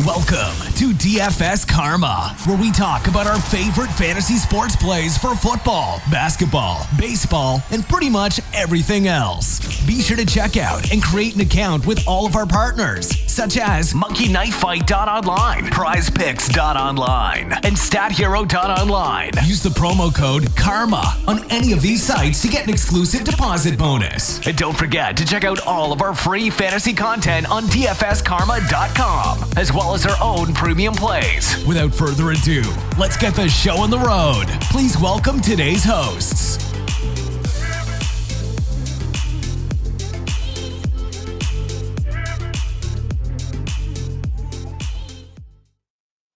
Welcome to DFS Karma, where we talk about our favorite fantasy sports plays for football, basketball, baseball, and pretty much everything else. Be sure to check out and create an account with all of our partners, such as MonkeyKnifeFight.online, PrizePicks.online, and StatHero.online. Use the promo code KARMA on any of these sites to get an exclusive deposit bonus. And don't forget to check out all of our free fantasy content on DFSKarma.com, as well as our own premium plays. Without further ado, let's get the show on the road. Please welcome today's hosts.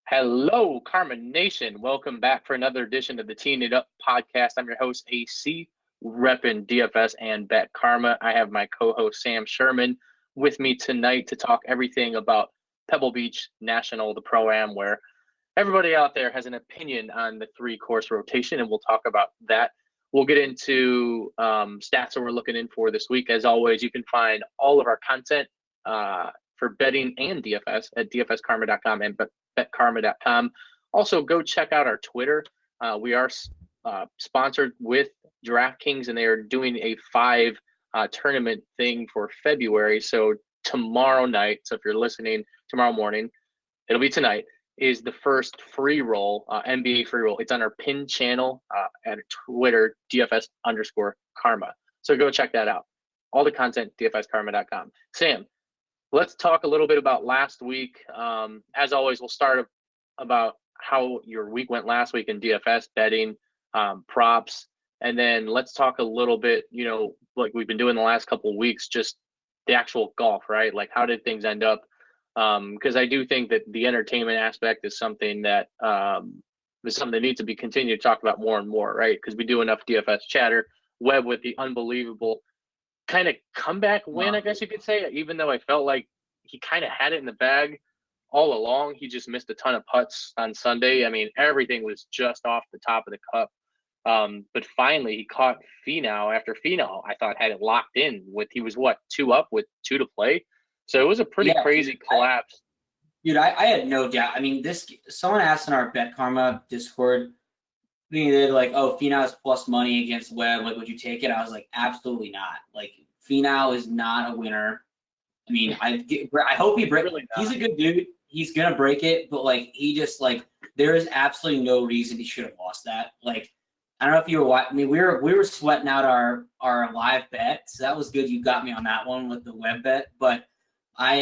Hello, Karma Nation. Welcome back for another edition of the Teeing It Up podcast. I'm your host, AC, repping DFS and Bet Karma. I have my co-host, Sam Sherman, with me tonight to talk everything about Pebble Beach National, the Pro-Am, where everybody out there has an opinion on the three-course rotation, and we'll talk about that. We'll get into stats that we're looking in for this week. As always, you can find all of our content for betting and DFS at dfskarma.com and betkarma.com. Also, go check out our Twitter. We are sponsored with DraftKings, and they are doing a 5 tournament thing for February. So tomorrow night, so if you're listening tomorrow morning, it'll be tonight, is the first free roll, NBA free roll. It's on our pinned channel at Twitter, DFS_Karma. So go check that out. All the content, dfskarma.com. Sam, let's talk a little bit about last week. As always, we'll start about how your week went last week in DFS betting, props, and then let's talk a little bit, like we've been doing the last couple of weeks, just the actual golf, right? Like, how did things end up? Because I do think that the entertainment aspect is something that needs to be continued to talk about more and more, right? Because we do enough DFS chatter. Webb with the unbelievable kind of comeback win, I guess you could say, even though I felt like he kind of had it in the bag all along. He just missed a ton of putts on Sunday. I mean, everything was just off the top of the cup. But finally, he caught Finau after Finau, I thought, had it locked in with, he was 2 up with 2 to play. So it was a pretty crazy collapse. I had no doubt. I mean, someone asked in our Bet Karma Discord, they're like, oh, Finau's plus money against Webb. Like, would you take it? I was like, absolutely not. Like, Finau is not a winner. I mean, I hope he breaks. Really, he's a good dude. He's going to break it. But, like, he just, like, there is absolutely no reason he should have lost that. Like, I don't know if you were watching. I mean, we were sweating out our live bet. So that was good. You got me on that one with the Webb bet. But I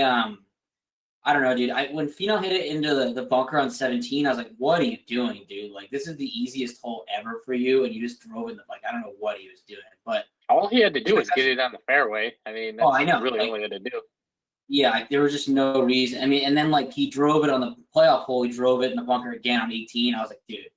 don't know, dude. When Finau hit it into the bunker on 17, I was like, what are you doing, dude? Like, this is the easiest hole ever for you, and you just drove it. Like, I don't know what he was doing. But all he had to do was get it on the fairway. I mean, that's really all he had to do. Yeah, there was just no reason. I mean, and then, like, he drove it on the playoff hole. He drove it in the bunker again on 18. I was like, dude,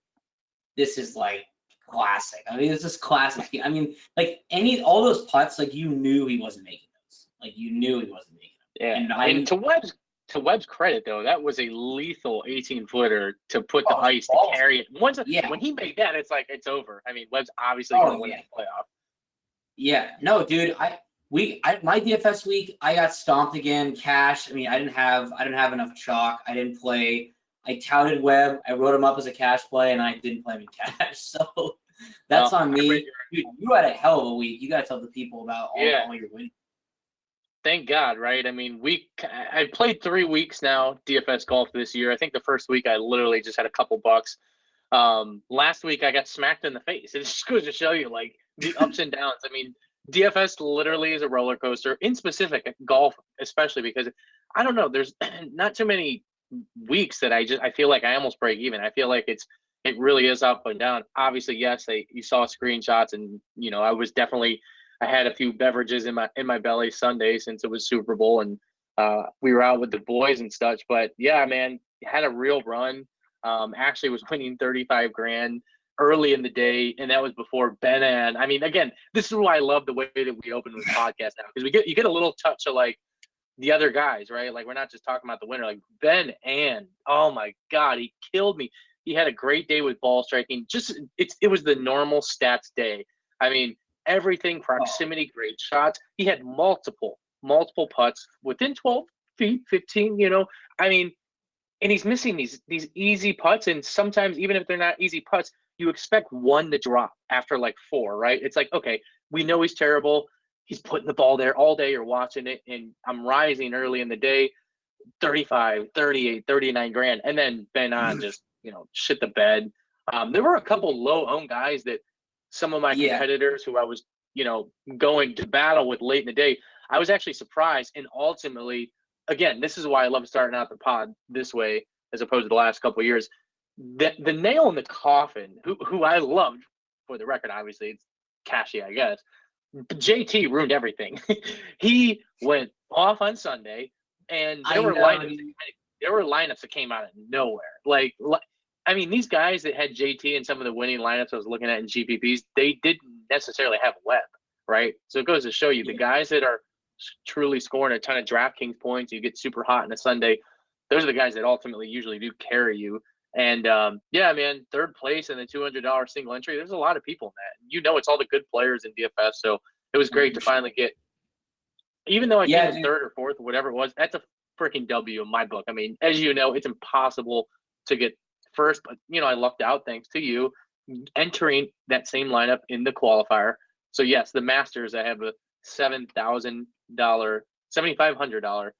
this is, like, classic. I mean, it's just classic. I mean, like, all those putts, like, you knew he wasn't making those. Like, you knew he wasn't making them. Yeah, and to Webb's credit, though, that was a lethal 18-footer to put the ice to carry it. When he made that, it's like, it's over. I mean, Webb's obviously going to win the playoff. Yeah, no, dude, my DFS week, I got stomped again, cash. I mean, I didn't have enough chalk. I didn't play. I touted Webb. I wrote him up as a cash play, and I didn't play him in cash. So that's on me. Dude, you had a hell of a week. You got to tell the people about all your winning. Thank God, right? I mean, I played 3 weeks now, DFS golf this year. I think the first week I literally just had a couple bucks. Last week I got smacked in the face. It just goes to show you, like, the ups and downs. I mean, DFS literally is a roller coaster, in specific golf, especially because, I don't know, there's not too many weeks that I feel like I almost break even. I feel like it really is up and down. Obviously, yes, you saw screenshots, and I had a few beverages in my belly Sunday since it was Super Bowl, and we were out with the boys and such. But yeah, man, had a real run. Actually was winning 35 grand early in the day, and that was before Ben. And I mean, again, this is why I love the way that we open with the podcast now, because you get a little touch of, like, the other guys, right? Like, we're not just talking about the winner. Like, Ben and, oh my God, he killed me. He had a great day with ball striking. It was the normal stats day. I mean, everything, proximity, great shots. He had multiple putts within 12 feet, 15, I mean, and he's missing these easy putts, and sometimes even if they're not easy putts, you expect one to drop after like four, right? It's like, okay, we know he's terrible. He's putting the ball there all day. You're watching it, and I'm rising early in the day, 35, 38, 39 grand, and then Ben on just shit the bed. There were a couple low-owned guys that some of my competitors who I was going to battle with late in the day, I was actually surprised, and ultimately, again, this is why I love starting out the pod this way as opposed to the last couple of years. The nail in the coffin, who I loved, for the record, obviously it's Cashy, I guess. JT ruined everything. He went off on Sunday, and there were lineups that came out of nowhere. Like, I mean, these guys that had JT and some of the winning lineups I was looking at in GPPs, they didn't necessarily have Webb, right? So it goes to show you the guys that are truly scoring a ton of DraftKings points, you get super hot in a Sunday, those are the guys that ultimately usually do carry you. And yeah, man, third place in the $200 single entry. There's a lot of people in that. It's all the good players in DFS. So it was great to finally get, even though I came in third or fourth, whatever it was, that's a freaking W in my book. I mean, as you know, it's impossible to get first, but I lucked out thanks to you entering that same lineup in the qualifier. So yes, the Masters, I have a $7,500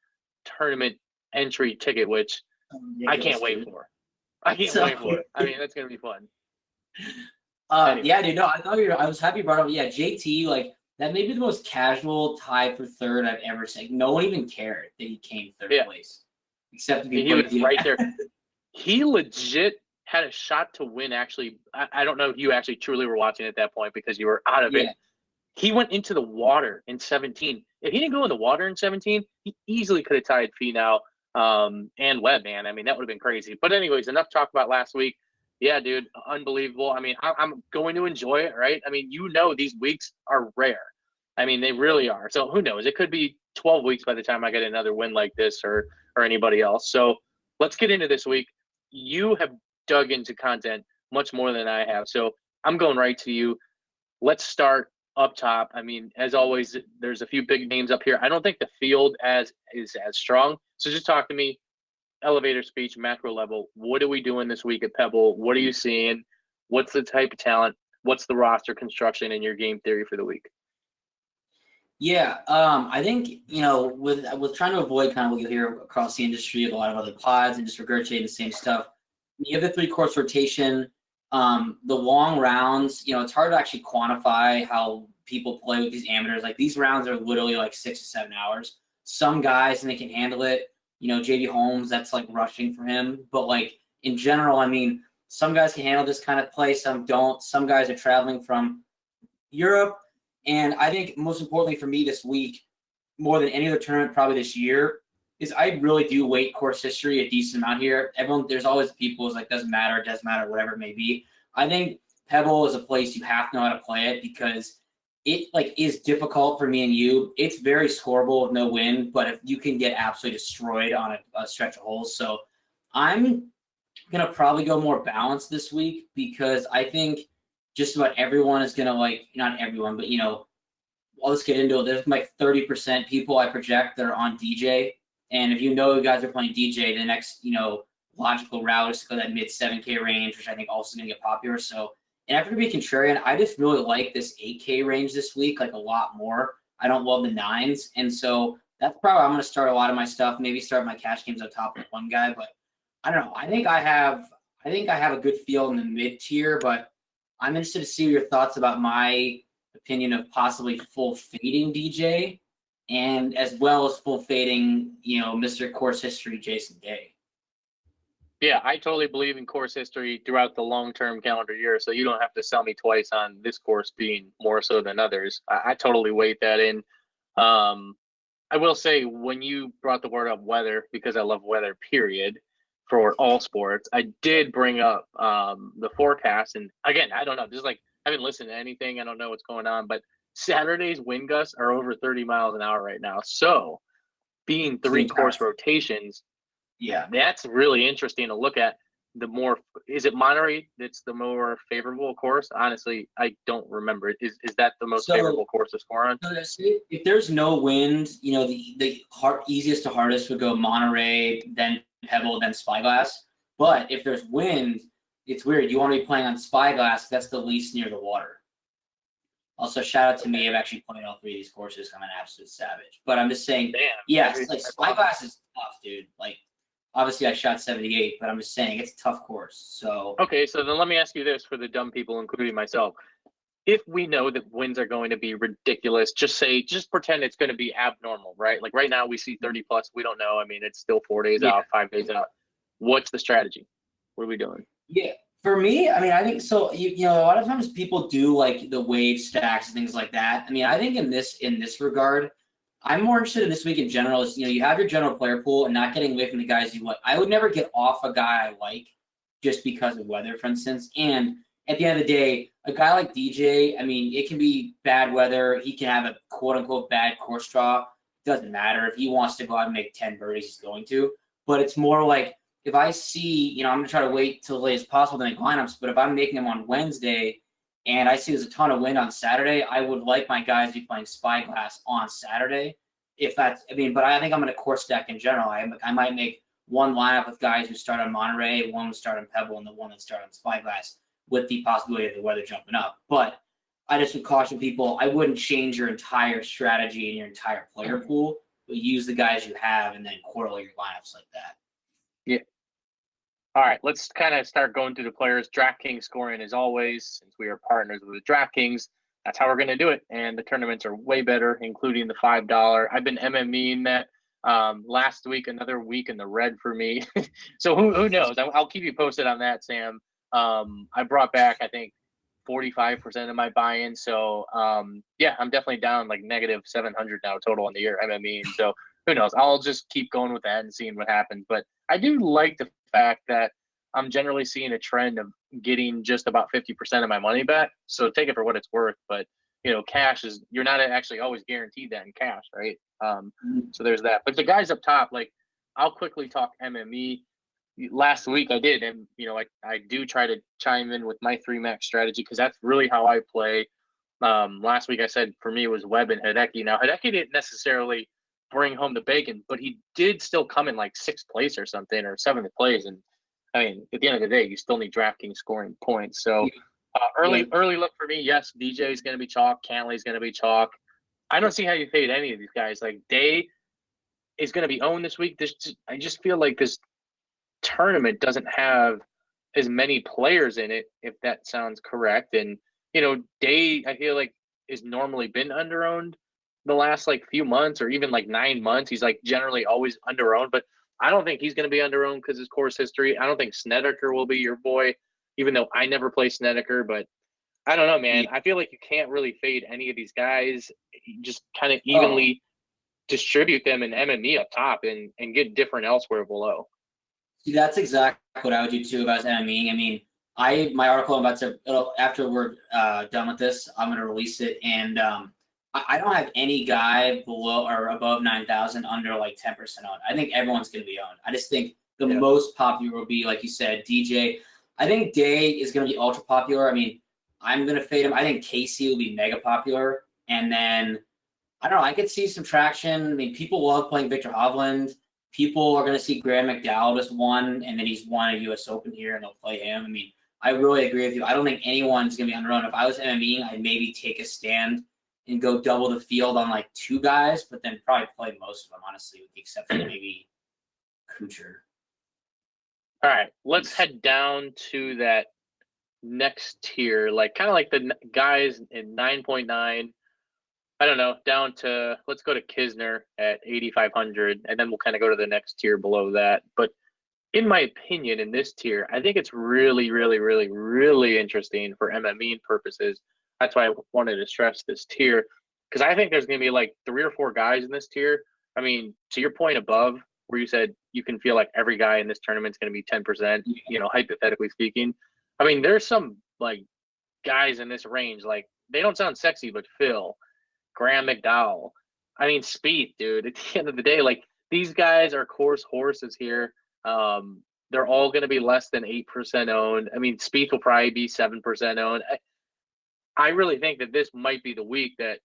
tournament entry ticket, which I can't wait for. I can't wait for it. I mean, that's gonna be fun. Anyway. Yeah, dude. No, I was happy you brought up. Yeah, JT, like that may be the most casual tie for third I've ever seen. No one even cared that he came third place, except he was right there. He legit had a shot to win. Actually, I don't know if you actually truly were watching at that point because you were out of it. He went into the water in 17. If he didn't go in the water in 17, he easily could have tied Finau and Webb, man. I mean, that would have been crazy. But anyways, enough talk about last week. Yeah, dude, unbelievable. I mean, I'm going to enjoy it, right? I mean, these weeks are rare. I mean, they really are. So who knows? It could be 12 weeks by the time I get another win like this or anybody else. So let's get into this week. You have dug into content much more than I have. So I'm going right to you. Let's start up top. I mean, as always, there's a few big names up here. I don't think the field is as strong. So just talk to me, elevator speech, macro level. What are we doing this week at Pebble? What are you seeing? What's the type of talent? What's the roster construction and your game theory for the week? Yeah, I think, with trying to avoid kind of what you'll hear across the industry of a lot of other pods and just regurgitating the same stuff, you have the 3-course rotation. The long rounds, it's hard to actually quantify how people play with these amateurs. Like these rounds are literally like 6 to 7 hours. Some guys, and they can handle it. JD Holmes, that's like rushing for him. But like in general, I mean, some guys can handle this kind of play, some don't. Some guys are traveling from Europe. And I think most importantly for me this week, more than any other tournament probably this year, is I really do weight course history a decent amount here. There's always people who's like, doesn't matter, whatever it may be. I think Pebble is a place you have to know how to play it because it like is difficult for me and you. It's very scoreable with no win, but if you can get absolutely destroyed on a stretch of holes. So I'm gonna probably go more balanced this week because I think just about everyone is gonna not everyone, but I'll just get into it. There's like 30% people I project that are on DJ. And if you guys are playing DJ, the next, logical route is to go that mid 7K range, which I think also is going to get popular. So, and after to be contrarian, I just really like this 8K range this week, like a lot more. I don't love the 9s. And so that's probably I'm going to start a lot of my stuff, maybe start my cash games on top of one guy. But I don't know. I think I have a good feel in the mid tier, but I'm interested to see your thoughts about my opinion of possibly full fading DJ and as well as full fading, Mr. Course History, Jason Day. Yeah, I totally believe in course history throughout the long-term calendar year, so you don't have to sell me twice on this course being more so than others. I totally weight that in. I will say when you brought the word up weather, because I love weather, period, for all sports, I did bring up the forecast. And again, I don't know. This is like, I haven't listened to anything. I don't know what's going on, but Saturday's wind gusts are over 30 miles an hour right now. So being 3 course rotations, yeah, that's really interesting to look at. the more, is it Monterey that's the more favorable course? Honestly, I don't remember. Is that the most favorable course to score on? So if there's no wind, the easiest to hardest would go Monterey, then Pebble, then Spyglass. But if there's wind, it's weird. You want to be playing on Spyglass. That's the least near the water. Also, shout out to me. I've actually played all three of these courses. I'm an absolute savage. But I'm just saying, like Spyglass is tough, dude. Like, obviously I shot 78, but I'm just saying it's a tough course. So okay, so then let me ask you this for the dumb people, including myself. If we know that winds are going to be ridiculous, just pretend it's going to be abnormal, right? Like right now we see 30 plus. We don't know. I mean, it's still 4 days out, 5 days out. What's the strategy? What are we doing? Yeah. For me, I mean, I think so. A lot of times people do like the wave stacks and things like that. I mean, I think in this regard, I'm more interested in this week in general. Is you have your general player pool and not getting away from the guys you want. I would never get off a guy I like just because of weather, for instance. And at the end of the day, a guy like DJ, I mean, it can be bad weather. He can have a quote unquote bad course draw. It doesn't matter. If he wants to go out and make 10 birdies, he's going to. But it's more like, if I see, I'm going to try to wait till late as possible to make lineups, but if I'm making them on Wednesday and I see there's a ton of wind on Saturday, I would like my guys to be playing Spyglass on Saturday. But I think I'm going to course stack in general. I might make one lineup with guys who start on Monterey, one would start on Pebble, and the one that start on Spyglass with the possibility of the weather jumping up. But I just would caution people, I wouldn't change your entire strategy and your entire player pool, but use the guys you have and then correlate your lineups like that. Yeah. All right, let's kind of start going through the players. DraftKings scoring, as always, since we are partners with DraftKings, that's how we're going to do it. And the tournaments are way better, including the $5. I've been MMEing that last week, another week in the red for me. So who knows? I'll keep you posted on that, Sam. I brought back, I think, 45% of my buy-in. So, I'm definitely down like negative 700 now total on the year MMEing. So who knows? I'll just keep going with that and seeing what happens. But I do like the fact that I'm generally seeing a trend of getting just about 50% of my money back. So take it for what it's worth. But, cash is, you're not actually always guaranteed that in cash, right? So there's that. But the guys up top, like, I'll quickly talk MME. Last week I did, and I do try to chime in with my 3-max strategy because that's really how I play. Last week I said for me it was Webb and Hideki. Now Hideki didn't necessarily bring home the bacon, but he did still come in like 6th place or something, or 7th place. And I mean, at the end of the day, you still need DraftKings scoring points. So early look for me. Yes, DJ is going to be chalk. Cantley's going to be chalk. I don't see how you fade any of these guys. Like Day is going to be owned this week. I just feel like this tournament doesn't have as many players in it, if that sounds correct. And Day, I feel like, is normally been underowned the last like few months, or even like 9 months. He's like generally always underowned, but I don't think he's going to be underowned because his course history. I don't think Snedeker will be your boy, even though I never play Snedeker. But I don't know, man. I feel like you can't really fade any of these guys. You just kind of evenly distribute them in MME up top and get different elsewhere below. See, that's exactly what I would do too if I was MMEing. I mean, my article I'm about to, after we're done with this, I'm going to release it, and I don't have any guy below or above 9,000 under like 10% owned. I think everyone's going to be owned. I just think the most popular will be, like you said, DJ. I think Day is going to be ultra popular. I mean, I'm going to fade him. I think Casey will be mega popular, and then I don't know. I could see some traction. I mean, people love playing Victor Hovland. People are going to see Graham McDowell just won, and then he's won a U.S. Open here, and they'll play him. I mean, I really agree with you. I don't think anyone's going to be underowned. If I was MMEing, I'd maybe take a stand and go double the field on like 2 guys, but then probably play most of them, honestly, with the exception of maybe Kuchar. All right, let's head down to that next tier, like kind of like the guys in 9.9. I don't know, down to, let's go to Kisner at 8,500, and then we'll kind of go to the next tier below that. But in my opinion, in this tier, I think it's really, really, really, really interesting for MME purposes. That's why I wanted to stress this tier, because I think there's going to be like 3 or 4 guys in this tier. I mean, to your point above, where you said you can feel like every guy in this tournament is going to be 10%, hypothetically speaking. I mean, there's some like guys in this range, like they don't sound sexy, but Phil, Graham McDowell, I mean, Spieth, dude. At the end of the day, like these guys are course horses here. They're all going to be less than 8% owned. I mean, Spieth will probably be 7% owned. I really think that this might be the week that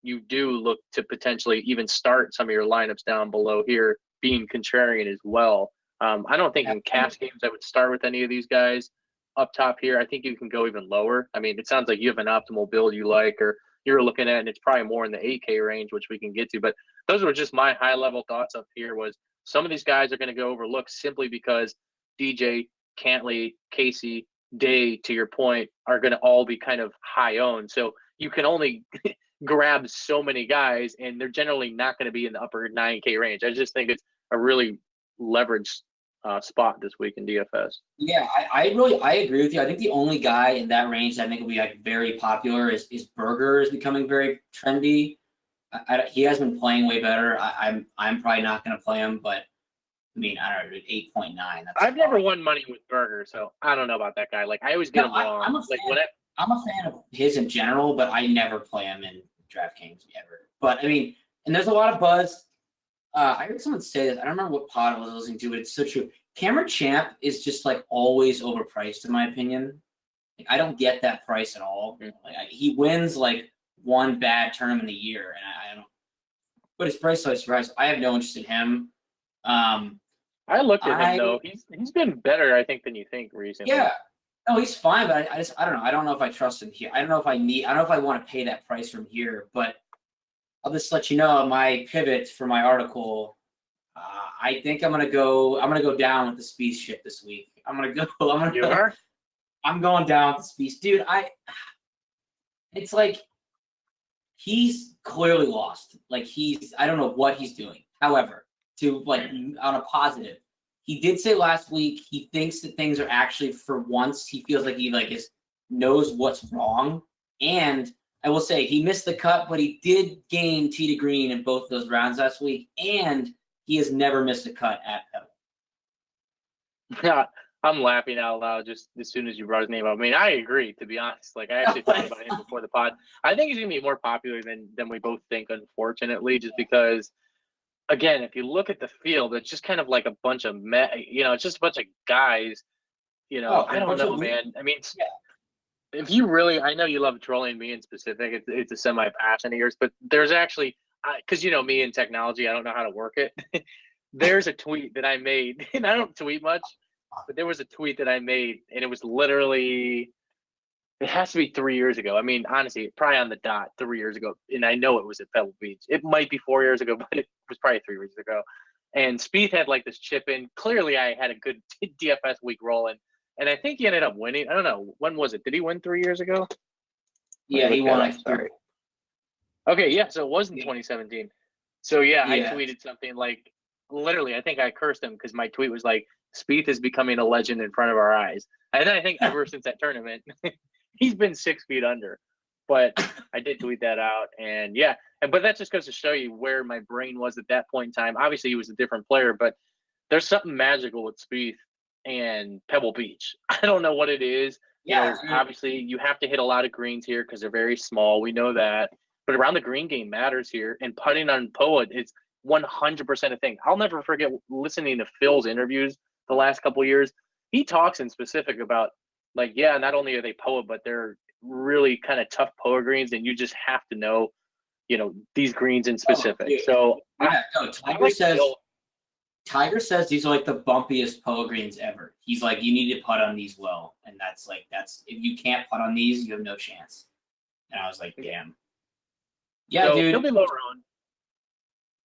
you do look to potentially even start some of your lineups down below here, being contrarian as well. I don't think in cash games I would start with any of these guys up top here. I think you can go even lower. I mean, it sounds like you have an optimal build you like, or you're looking at, and it's probably more in the 8K range, which we can get to. But those were just my high-level thoughts up here. Was some of these guys are going to go overlooked simply because DJ, Cantley, Casey, Day, to your point, are going to all be kind of high owned. So you can only grab so many guys, and they're generally not going to be in the upper 9K range. I just think it's a really leveraged spot this week in DFS. Yeah, I agree with you. I think the only guy in that range that I think will be like very popular is Berger is becoming very trendy. He has been playing way better. I'm probably not going to play him, but I mean, I don't know, 8.9. I've never won money with Berger, so I don't know about that guy. Like, I always get him wrong. I'm a fan of his in general, but I never play him in DraftKings ever. But I mean, and there's a lot of buzz. I heard someone say this. I don't remember what pod I was listening to, but it's so true. Cameron Champ is just like always overpriced, in my opinion. Like, I don't get that price at all. Like, he wins like one bad tournament a year, and I don't. But his price so surprised. I have no interest in him. I looked at him though. He's been better, I think, than you think recently. Yeah. No, he's fine, but I don't know. I don't know if I trust him here. I don't know if I want to pay that price from here, but I'll just let you know my pivot for my article. I think I'm gonna go down with the Spieth ship this week. I'm going down with the Spieth. Dude, it's like he's clearly lost. Like I don't know what he's doing. However, on a positive, he did say last week he thinks that things are actually, for once, he feels like he knows what's wrong. And I will say he missed the cut, but he did gain tee to green in both those rounds last week, and he has never missed a cut at Pebble. Yeah, I'm laughing out loud just as soon as you brought his name up. I mean, I agree, to be honest. Like, I actually thought about him before the pod. I think he's going to be more popular than we both think, unfortunately, just because, again, if you look at the field, it's just kind of like a bunch of it's just a bunch of guys. I don't know, man. I mean, if you really, I know you love trolling me in specific. It's a semi-passion of yours, but there's actually, because me and technology, I don't know how to work it. There's a tweet that I made, and I don't tweet much, but there was a tweet that I made, and it was literally, it has to be 3 years ago. I mean, honestly, probably on the dot 3 years ago, and I know it was at Pebble Beach. It might be 4 years ago, but it was probably 3 years ago. And Spieth had like this chip in. Clearly, I had a good DFS week rolling, and I think he ended up winning. I don't know, when was it? Did he win 3 years ago? Yeah, he won. Sorry. Okay, yeah, so it was in 2017. So yeah, I tweeted something like, literally, I think I cursed him because my tweet was like, Spieth is becoming a legend in front of our eyes. And then I think ever since that tournament, he's been 6 feet under. But I did tweet that out, and but that just goes to show you where my brain was at that point in time. Obviously, he was a different player, but there's something magical with Spieth and Pebble Beach. I don't know what it is. Yeah, obviously, you have to hit a lot of greens here because they're very small. We know that. But around the green game matters here, and putting on POA, it's 100% a thing. I'll never forget listening to Phil's interviews the last couple of years. He talks in specific about, like, not only are they POA, but they're really kind of tough POA greens, and you just have to know, these greens in specific. Tiger says these are like the bumpiest POA greens ever. He's like, you need to putt on these well, and that's if you can't putt on these, you have no chance. And I was like, damn. Yeah, so, dude. He'll be lower on.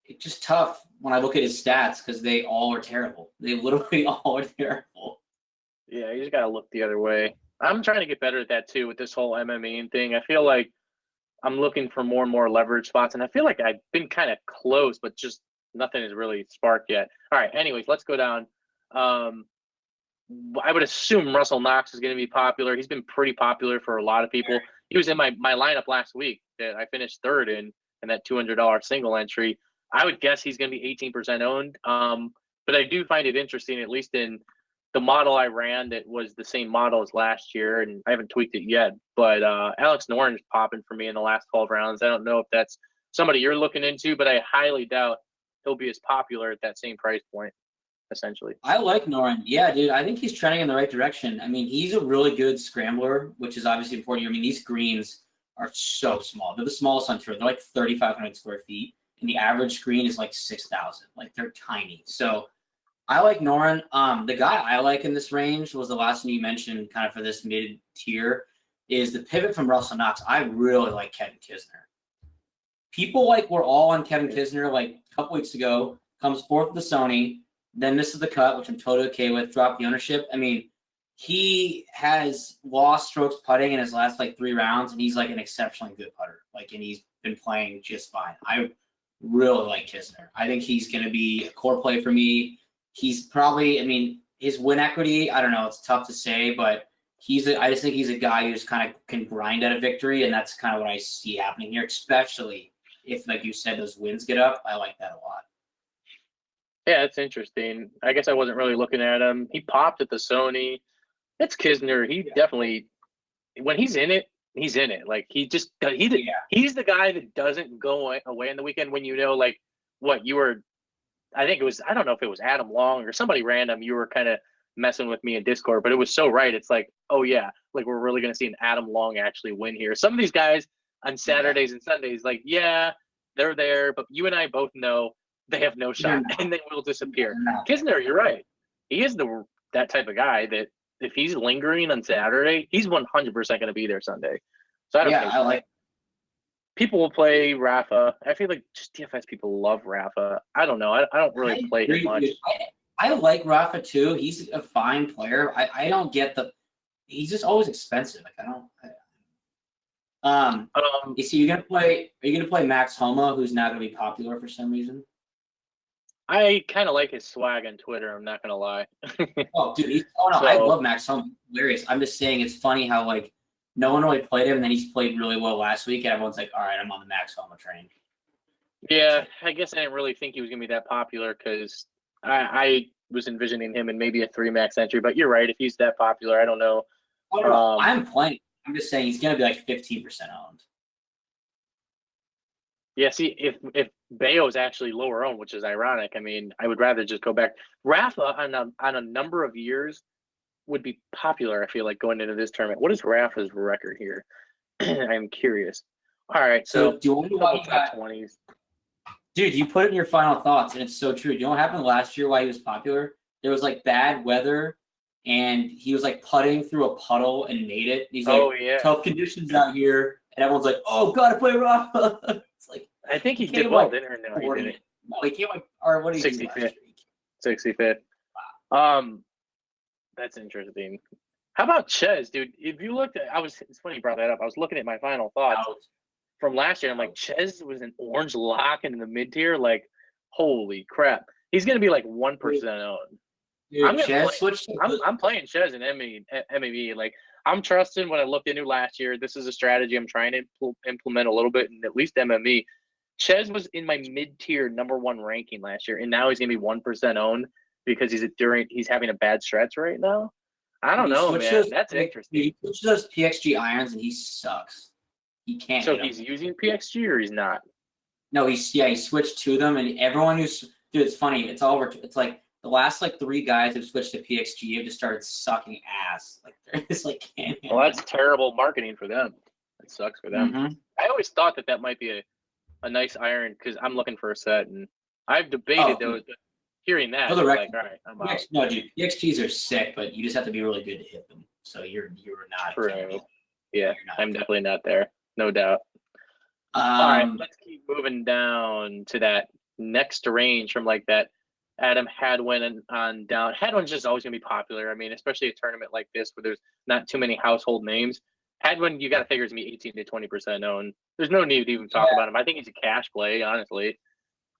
It's just tough when I look at his stats because they all are terrible. They literally all are terrible. Yeah, you just got to look the other way. I'm trying to get better at that too with this whole MMA thing. I feel like I'm looking for more and more leverage spots, and I feel like I've been kind of close, but just nothing has really sparked yet. All right, anyways, let's go down. I would assume Russell Knox is going to be popular. He's been pretty popular for a lot of people. He was in my lineup last week that I finished third in that $200 single entry. I would guess he's going to be 18% owned. But I do find it interesting, at least in the model I ran that was the same model as last year, and I haven't tweaked it yet. But Alex Noren is popping for me in the last 12 rounds. I don't know if that's somebody you're looking into, but I highly doubt he'll be as popular at that same price point. essentially. I like Noren. Yeah, dude. I think he's trending in the right direction. I mean, he's a really good scrambler, which is obviously important here. I mean, these greens are so small. They're the smallest on tour. They're like 3,500 square feet, and the average screen is like 6,000. Like, they're tiny. So I like Noren. The guy I like in this range was the last one you mentioned, kind of for this mid tier, is the pivot from Russell Knox. I really like Kevin Kisner. People were all on Kevin Kisner like a couple weeks ago. Comes fourth with the Sony, then misses the cut, which I'm totally okay with. Dropped the ownership. I mean, he has lost strokes putting in his last 3 rounds, and he's like an exceptionally good putter. And he's been playing just fine. I really like Kisner. I think he's going to be a core play for me. He's probably, I mean, his win equity, I don't know, it's tough to say, but I just think he's a guy who's kind of can grind at a victory, and that's kind of what I see happening here, especially if, like you said, those wins get up. I like that a lot. Yeah, it's interesting. I guess I wasn't really looking at him. He popped at the Sony. It's Kisner. He definitely, when he's in it, he's in it. He's the guy that doesn't go away on the weekend when I think it was, I don't know if it was Adam Long or somebody random. You were kind of messing with me in Discord, but it was so right. It's oh yeah, we're really going to see an Adam Long actually win here. Some of these guys on Saturdays and Sundays, yeah, they're there, but you and I both know they have no shot and they will disappear. Kisner, you're right. He is that type of guy that if he's lingering on Saturday, he's 100% going to be there Sunday. So I don't think I like. People will play Rafa. I feel like just DFS people love Rafa. I don't know. I don't really play him much. I like Rafa too. He's a fine player. I don't get he's just always expensive. You see, are you gonna play Max Homa, who's not gonna be popular for some reason? I kind of like his swag on Twitter. I'm not gonna lie. Oh, dude! I love Max Homa. Hilarious. I'm just saying, it's funny how no one really played him, and then he's played really well last week, and everyone's like, "All right, I'm on the Max Homa train." Yeah, I guess I didn't really think he was gonna be that popular because I was envisioning him in maybe a 3-max entry. But you're right. If he's that popular, I don't know. I'm playing. I'm just saying he's gonna be 15% owned. Yeah, see, if Bayo's actually lower owned, which is ironic, I mean, I would rather just go back. Rafa on a number of years would be popular, I feel like, going into this tournament. What is Rafa's record here? I'm curious. All right, so do you want to talk top 20s? Dude, you put it in your final thoughts, and it's so true. Do you know what happened last year why he was popular? There was bad weather, and he was putting through a puddle and made it. He's tough conditions out here, and everyone's like, "Oh, gotta play Rafa." It's I think he did well, didn't he? No, he didn't. No, he came or what did he 65th. 65th. Wow. That's interesting. How about Ches, dude? If you looked at, it's funny you brought that up. I was looking at my final thoughts from last year. I'm like, Ches was an orange lock in the mid tier. Holy crap. He's going to be 1% owned. Dude, I'm playing Ches in MEV. I'm trusting what I looked into last year. This is a strategy I'm trying to implement a little bit in at least MME. Ches was in my mid-tier #1 ranking last year, and now he's going to be 1% owned because he's having a bad stretch right now. I don't know, man. That's interesting. He switches those PXG irons, and he sucks. He can't. So he's using PXG or he's not? No, he switched to them, and everyone who's dude, it's funny. It's all over. It's the last 3 guys who've switched to PXG have just started sucking ass. They're just can't. Well, that's terrible marketing for them. It sucks for them. Mm-hmm. I always thought that might be a nice iron because I'm looking for a set, and I've debated those. But hearing that, for the record, all right, I'm out. No, dude, PXGs are sick, but you just have to be really good to hit them. So you're not. True. Yeah, I'm definitely not there. No doubt. All right, let's keep moving down to that next range from that Adam Hadwin on down. Hadwin's just always going to be popular. I mean, especially a tournament like this where there's not too many household names. Hadwin, you got to figure is going to be 18 to 20% owned. There's no need to even talk about him. I think he's a cash play, honestly.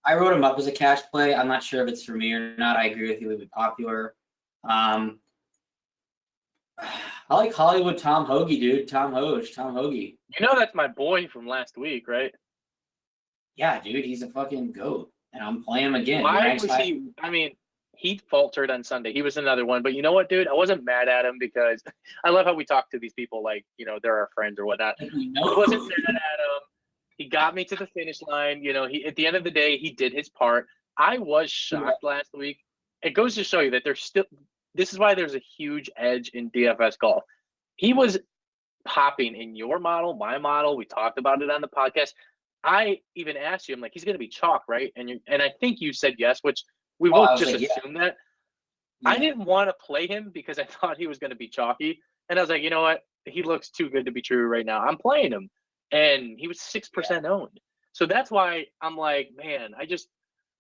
I wrote him up as a cash play. I'm not sure if it's for me or not. I agree with you. He'll be popular. I like Hollywood Tom Hoagie, dude. Tom Hoagie. You know that's my boy from last week, right? Yeah, dude. He's a fucking goat. And I'm playing him again. Why was he? I mean, he faltered on Sunday. He was another one. But you know what, dude? I wasn't mad at him because I love how we talk to these people they're our friends or whatnot. I wasn't mad at him. He got me to the finish line. He at the end of the day, he did his part. I was shocked last week it goes to show you that there's still – this is why there's a huge edge in DFS golf. He was popping in your model, my model. We talked about it on the podcast. I even asked you, I'm like, he's going to be chalk, right? And I think you said yes, which we both just assumed that. Yeah. I didn't want to play him because I thought he was going to be chalky. And I was like, you know what? He looks too good to be true right now. I'm playing him. And he was 6% owned. So that's why I'm like, man, I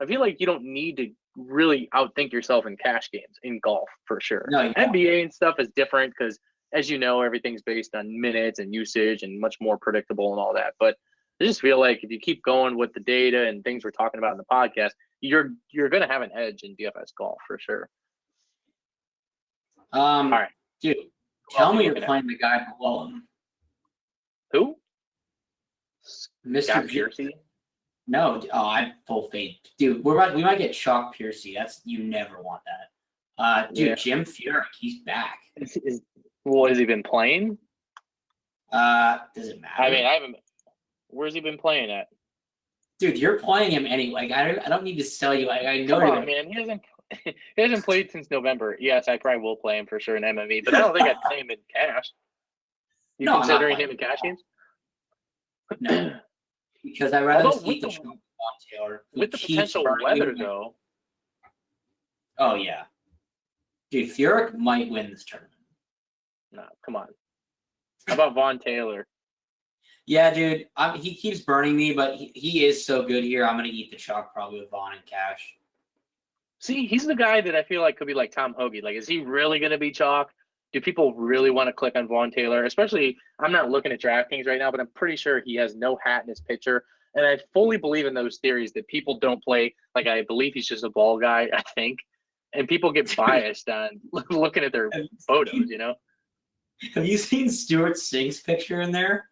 feel like you don't need to really outthink yourself in cash games in golf for sure. No, NBA and stuff is different because, as you know, everything's based on minutes and usage and much more predictable and all that. But I just feel like if you keep going with the data and things we're talking about in the podcast, you're going to have an edge in DFS golf for sure. All right, dude. Tell me you're playing the guy below him. Who? Mr. Piercy? No, I full fade, dude. We might get chalk Piercy. You never want that. Dude, yeah. Jim Furyk, he's back. Has he been playing? Does it matter? I mean, I haven't. Where's he been playing at? Dude, you're playing him anyway. I don't need to sell you. I know. Come on, man. He hasn't played since November. Yes, I probably will play him for sure in MME, but I don't think I'd play him in cash. You considering him in cash games? No, because I'd rather eat the on Taylor. With the potential weather, though. Oh, yeah. Dude, Furyk might win this tournament. No, come on. How about Vaughn Taylor? Yeah, dude. He keeps burning me, but he is so good here. I'm going to eat the chalk probably with Vaughn and cash. See, he's the guy that I feel like could be like Tom Hoagie. Like, is he really going to be chalk? Do people really want to click on Vaughn Taylor? Especially, I'm not looking at DraftKings right now, but I'm pretty sure he has no hat in his picture. And I fully believe in those theories that people don't play. Like, I believe he's just a ball guy, I think. And people get biased on looking at their photos, you know? Have you seen Stuart Singh's picture in there?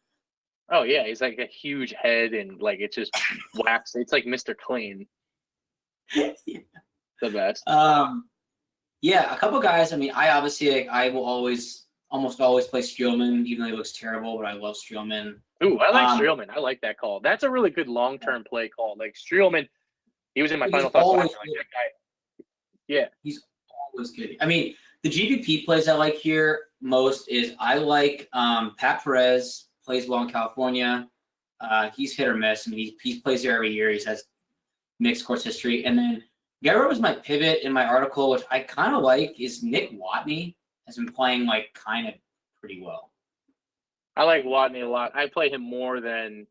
Oh, yeah. He's like a huge head and, like, it's just waxed. It's like Mr. Clean. Yeah. The best. Yeah, a couple guys. I mean, I will almost always play Streelman, even though he looks terrible, but I love Streelman. Ooh, I like Streelman. I like that call. That's a really good long-term play call. Like Streelman, he was in my final thoughts. Like that guy. Yeah. He's always good. I mean, the GPP plays I like here most is I like Pat Perez, plays well in California. He's hit or miss. I mean, he plays here every year. He has mixed course history. And then Guerrero was my pivot in my article, which I kind of like, is Nick Watney has been playing like kind of pretty well. I like Watney a lot. I play him more than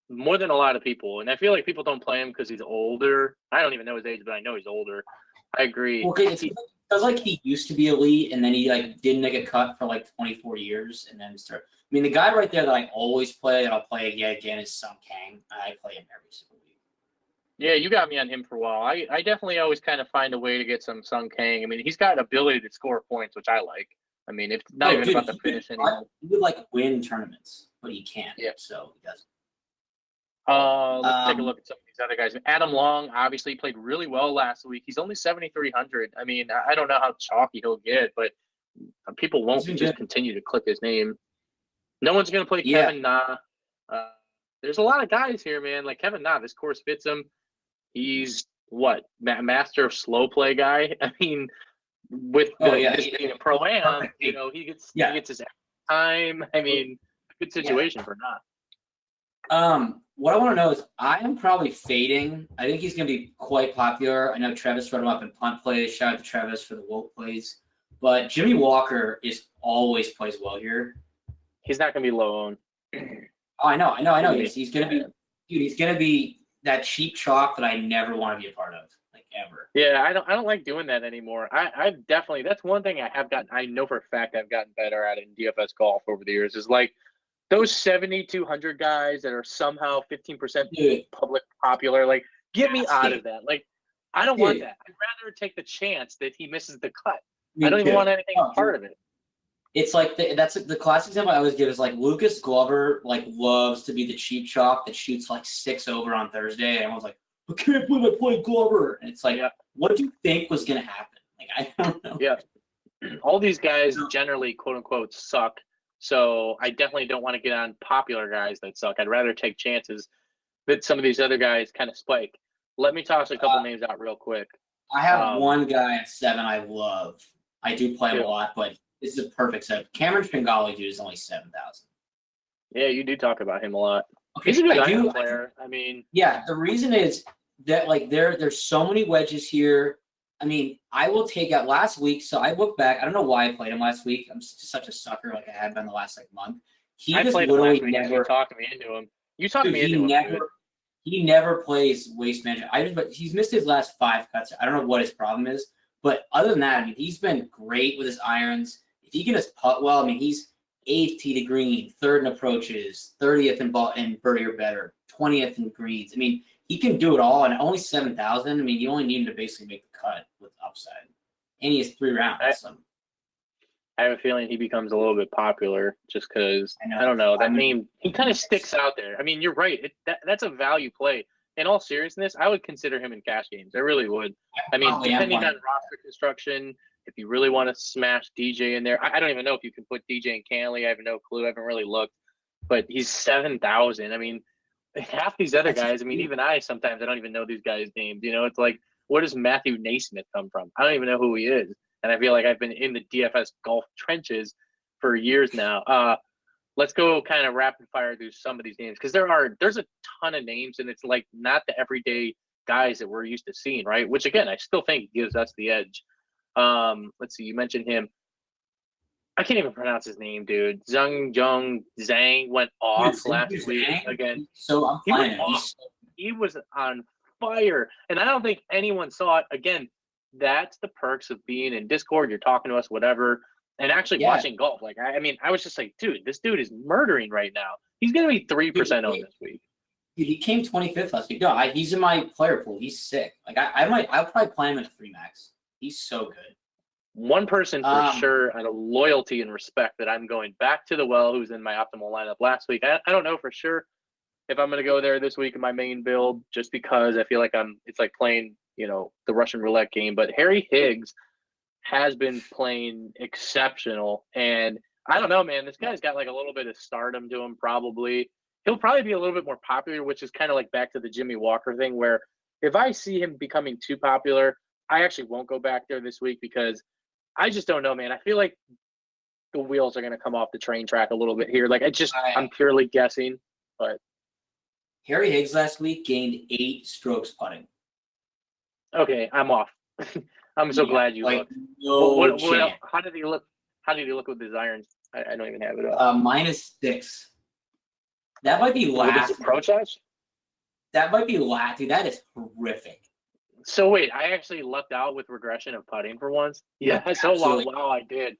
a lot of people, and I feel like people don't play him because he's older. I don't even know his age, but I know he's older. I agree. Well, it feels like he used to be elite, and then he like didn't make a cut for like 24 years, and then start. I mean, the guy right there that I always play, and I'll play again is Sung Kang. I play him every single week. Yeah, you got me on him for a while. I definitely always kind of find a way to get some Sung Kang. I mean, he's got an ability to score points, which I like. I mean, it's not even about the finish anymore. He would like win tournaments, but he can't. Yeah. So he doesn't. Let's take a look at some of these other guys. Adam Long obviously played really well last week. He's only 7,300. I mean, I don't know how chalky he'll get, but people won't just continue to click his name. No one's going to play Kevin Na. There's a lot of guys here, man. Like Kevin Na, this course fits him. He's master of slow play guy. I mean, with this being a pro-am, you know, he gets his time. I mean, good situation for Na. What I want to know is I am probably fading. I think he's going to be quite popular. I know Travis wrote him up in punt plays. Shout out to Travis for the woke plays. But Jimmy Walker always plays well here. He's not going to be low owned. Oh, I know. He's going to be, dude. He's going to be that cheap chalk that I never want to be a part of, like ever. Yeah, I don't like doing that anymore. I definitely, that's one thing I know for a fact I've gotten better at in DFS golf over the years is like those 7,200 guys that are somehow 15% public popular. Like, get me out of that. Like, I don't want that. I'd rather take the chance that he misses the cut. I don't even want anything part of it. It's like that's the classic example I always give is like Lucas Glover like loves to be the cheap chalk that shoots like 6 over on Thursday. And everyone's like, I can't believe I played Glover. And it's like, what do you think was going to happen? Like, I don't know. Yeah. All these guys generally, quote unquote, suck. So I definitely don't want to get on popular guys that suck. I'd rather take chances that some of these other guys kind of spike. Let me toss a couple names out real quick. I have one guy at 7 I love. I do play him a lot, but this is a perfect set. Cameron Tringali, dude, is only 7,000. Yeah, you do talk about him a lot. Okay, He's a good iron player. I mean, yeah, the reason is that like there's so many wedges here. I mean, I will take out last week. So I look back. I don't know why I played him last week. I'm just such a sucker, like I have been the last like month. I just played him last week. You talked me into him. You talked me into him. He never plays waste management. But he's missed his last 5 cuts. I don't know what his problem is, but other than that, I mean, he's been great with his irons. If he can just putt well, I mean, he's 8th tee to green, 3rd in approaches, 30th in ball and birdie or better, 20th in greens. I mean, he can do it all, and only 7,000. I mean, you only need him to basically make the cut with upside, and he has 3 rounds. I have a feeling he becomes a little bit popular just because I don't know that name. He kind of sticks out there. I mean, you're right. That's a value play. In all seriousness, I would consider him in cash games. I really would. I mean, depending on roster construction, if you really want to smash DJ in there, I don't even know if you can put DJ and Canley. I have no clue. I haven't really looked, but he's 7,000. I mean, half these other guys. I mean, even sometimes I don't even know these guys' names. You know, it's like, where does Matthew Naismith come from? I don't even know who he is. And I feel like I've been in the DFS golf trenches for years now. Let's go kind of rapid fire through some of these names because there's a ton of names, and it's like not the everyday guys that we're used to seeing, right? Which again, I still think gives us the edge. Let's see, you mentioned him. I can't even pronounce his name, dude. Zhang went off last week again. So I'm playing. He was on fire, and I don't think anyone saw it. Again, that's the perks of being in Discord. You're talking to us, whatever, and actually watching golf. Like, I mean, I was just like, dude, this dude is murdering right now. He's gonna be 3% owned this week. Dude, he came 25th last week. No, he's in my player pool. He's sick. Like, I'll probably play him in a 3 max. He's so good. One person for sure, out of loyalty and respect, that I'm going back to the well, who's in my optimal lineup last week. I don't know for sure if I'm going to go there this week in my main build, just because I feel like it's like playing, the Russian roulette game. But Harry Higgs has been playing exceptional. And I don't know, man, this guy's got like a little bit of stardom to him probably. He'll probably be a little bit more popular, which is kind of like back to the Jimmy Walker thing, where if I see him becoming too popular, I actually won't go back there this week because I just don't know, man. I feel like the wheels are going to come off the train track a little bit here. Like, I'm purely guessing, but Harry Higgs last week gained 8 strokes putting. Okay, I'm off. I'm so glad you looked. How did he look? How did he look with his irons? I don't even have it up. -6. That might be last. Approach edge? That might be last. Dude, that is horrific. So wait, I actually lucked out with regression of putting for once. Yeah, so wow, I did.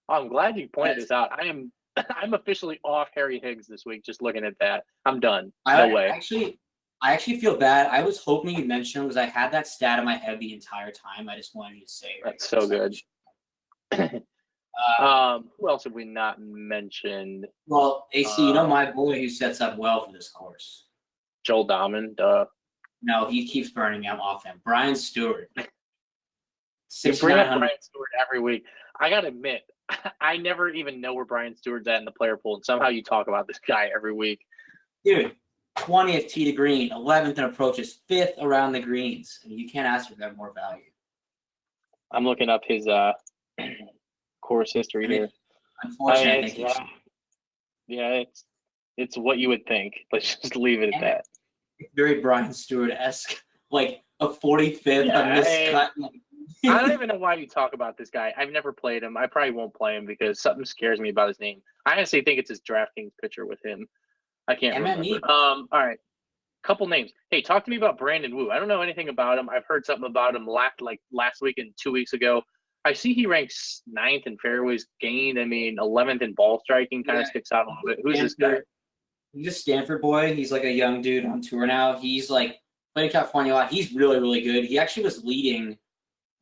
I'm glad you pointed this out. I'm officially off Harry Higgs this week. Just looking at that, I'm done. No way. I actually feel bad. I was hoping you'd mention him because I had that stat in my head the entire time. I just wanted you to say it. That's so good. Who else have we not mentioned? Well, AC, my boy who sets up well for this course. Joel Dahman, No, he keeps burning me. I'm off him. Brian Stewart. You bring up Brian Stewart every week. I got to admit, I never even know where Brian Stewart's at in the player pool, and somehow you talk about this guy every week. Dude, 20th tee to green, 11th in approaches, 5th around the greens. I mean, you can't ask for that more value. I'm looking up his course history here. Unfortunately, it's what you would think. Let's just leave it at that. Very Brian Stewart-esque, like a 45th, a miscut. I don't even know why you talk about this guy. I've never played him. I probably won't play him because something scares me about his name. I honestly think it's his DraftKings picture with him. I can't remember. All right, couple names. Hey, talk to me about Brandon Wu. I don't know anything about him. I've heard something about him last week and 2 weeks ago. I see he ranks 9th in fairways gained. I mean, 11th in ball striking kind of sticks out a little bit. Who's this guy? He's a Stanford boy. He's like a young dude on tour now. He's like playing California a lot. He's really, really good. He actually was leading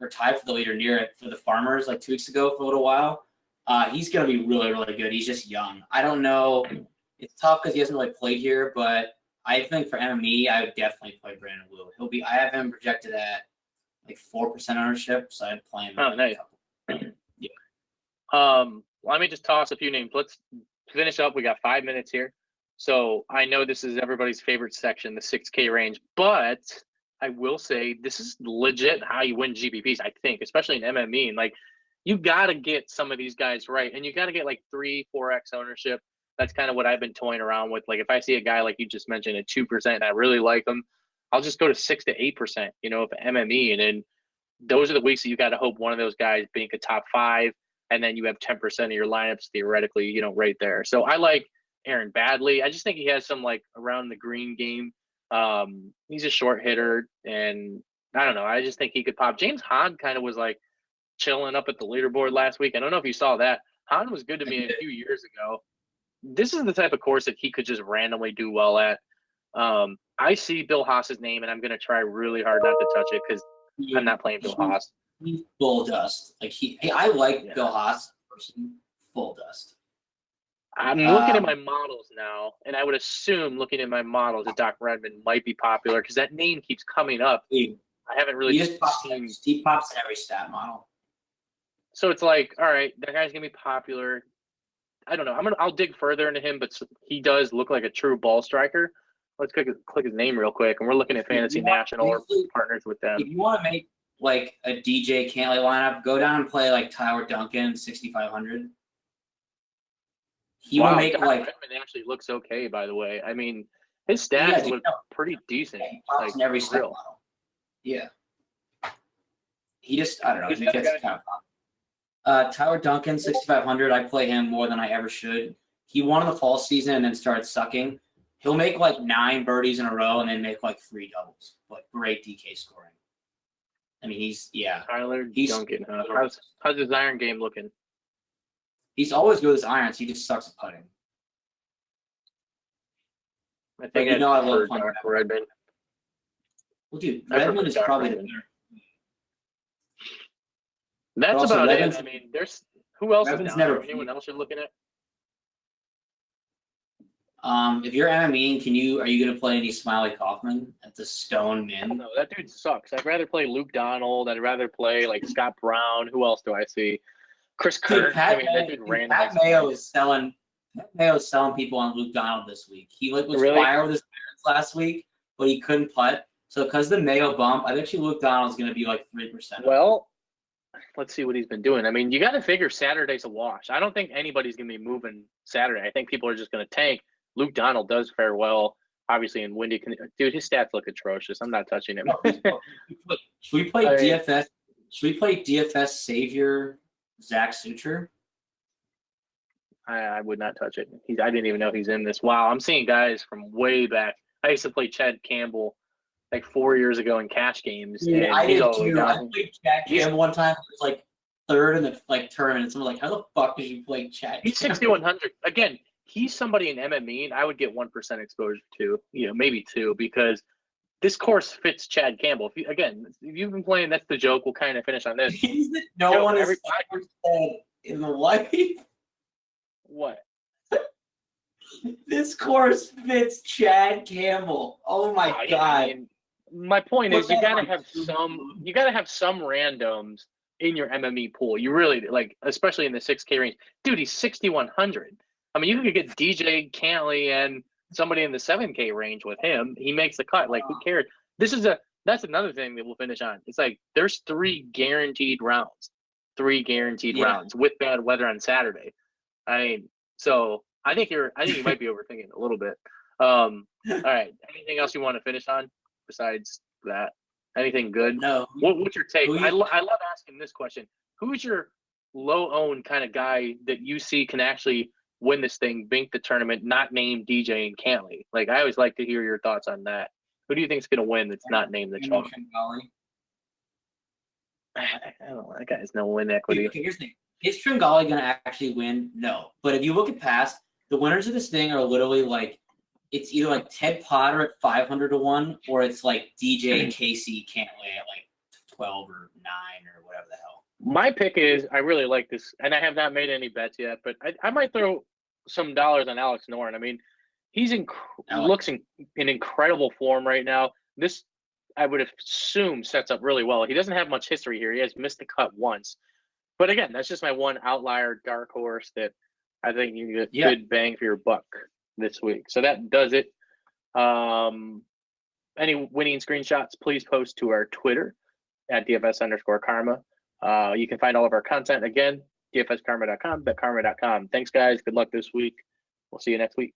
or tied for the leader near it for the Farmers like 2 weeks ago for a little while. He's going to be really, really good. He's just young. I don't know. It's tough because he hasn't really played here, but I think for MME, I would definitely play Brandon Wu. I have him projected at like 4% ownership, so I'd play him. Oh, nice. Let me just toss a few names. Let's finish up. We got 5 minutes here. So I know this is everybody's favorite section, the 6K range, but I will say this is legit how you win GPPs, I think, especially in MME. And like, you got to get some of these guys right. And you got to get like 3-4x ownership. That's kind of what I've been toying around with. Like, if I see a guy like you just mentioned at 2% and I really like him, I'll just go to 6 to 8%, if MME. And then those are the weeks that you got to hope one of those guys being a top 5. And then you have 10% of your lineups theoretically, right there. So I like Aaron Badley. I just think he has some like around the green game. He's a short hitter, and I don't know. I just think he could pop. James Hahn kind of was like chilling up at the leaderboard last week. I don't know if you saw that. Hahn was good to me a few years ago. This is the type of course that he could just randomly do well at. I see Bill Haas's name, and I'm going to try really hard not to touch it because I'm not playing Bill Haas. He's full dust. Like I like Bill Haas person. Full dust. I'm looking at my models now, and I would assume looking at my models that Doc Redmond might be popular because that name keeps coming up. I haven't really seen. He pops in every stat model. So it's like, all right, that guy's gonna be popular. I don't know. I'll dig further into him, but he does look like a true ball striker. Let's click his name real quick, and we're looking at Fantasy National or partners with them. If you want to make like a DJ Cantley lineup, go down and play like Tyler Duncan 6,500. He will make like. Redmond actually looks okay, by the way. I mean, his stats look pretty decent. He pops in every stat model. Yeah. He just, I don't know. He gets kind of Tyler Duncan, 6,500. I play him more than I ever should. He won in the fall season and then started sucking. He'll make like 9 birdies in a row and then make like 3 doubles. Like great DK scoring. I mean, Tyler Duncan. How's his iron game looking? He's always good with his irons. He just sucks at putting. I think I love Redmond. Well, dude, Redmond is probably the winner. That's about it. I mean, there's who else Redmond's is down there? Anyone else you're looking at? If you're MME, are you going to play any Smiley Kaufman at the Stone Min? No, that dude sucks. I'd rather play Luke Donald. I'd rather play like Scott Brown. Who else do I see? Chris Kirk. Pat Mayo is selling people on Luke Donald this week. He was fire with his parents last week, but he couldn't putt. So because the Mayo bump, I bet you Luke Donald's going to be like 3%. Well, let's see what he's been doing. I mean, you got to figure Saturday's a wash. I don't think anybody's going to be moving Saturday. I think people are just going to tank. Luke Donald does fare well, obviously, in windy. Dude, his stats look atrocious. I'm not touching him. Should we play DFS? Should we play DFS Savior Zach Sucher? I would not touch it. I didn't even know he's in this. Wow, I'm seeing guys from way back. I used to play Chad Campbell like 4 years ago in cash games. Yeah, I did too. I played Chad Campbell one time. It was like 3rd in the tournament. And someone was like, "How the fuck did you play Chad?" He's 6,100 again. He's somebody in MME, and I would get 1% exposure to, maybe 2, because this course fits Chad Campbell. If you've been playing, that's the joke. We'll kind of finish on this. No one has ever said in the life. What? This course fits Chad Campbell. Oh my god! I mean, my point is, you gotta have some randoms in your MME pool. You really like, especially in the 6K range. Dude, he's 6,100. I mean, you could get DJ Cantley and somebody in the 7K range with him. He makes the cut. Like, who cares? That's another thing that we'll finish on. It's like there's 3 guaranteed rounds. 3 guaranteed rounds with bad weather on Saturday. I mean, so I think you might be overthinking it a little bit. All right. Anything else you want to finish on besides that? Anything good? No. What's your take? I love asking this question. Who's your low-owned kind of guy that you see can actually win this thing, bink the tournament, not named DJ and Cantley? Like, I always like to hear your thoughts on that. Who do you think is going to win that's not named the chalk? I don't know. That guy has no win equity. Okay, here's the thing. Is Tringali going to actually win? No. But if you look at past, the winners of this thing are literally like, it's either like Ted Potter at 500 to 1, or it's like DJ and Casey Cantley at like 12 or 9 or whatever the hell. My pick is, I really like this, and I have not made any bets yet, but I might throw some dollars on Alex Noren. I mean, he's looks in incredible form right now. This, I would assume, sets up really well. He doesn't have much history here. He has missed the cut once. But again, that's just my one outlier dark horse that I think you get good bang for your buck this week. So that does it. any winning screenshots, please post to our Twitter at DFS_karma. You can find all of our content again, dfskarma.com, betkarma.com. Thanks, guys. Good luck this week. We'll see you next week.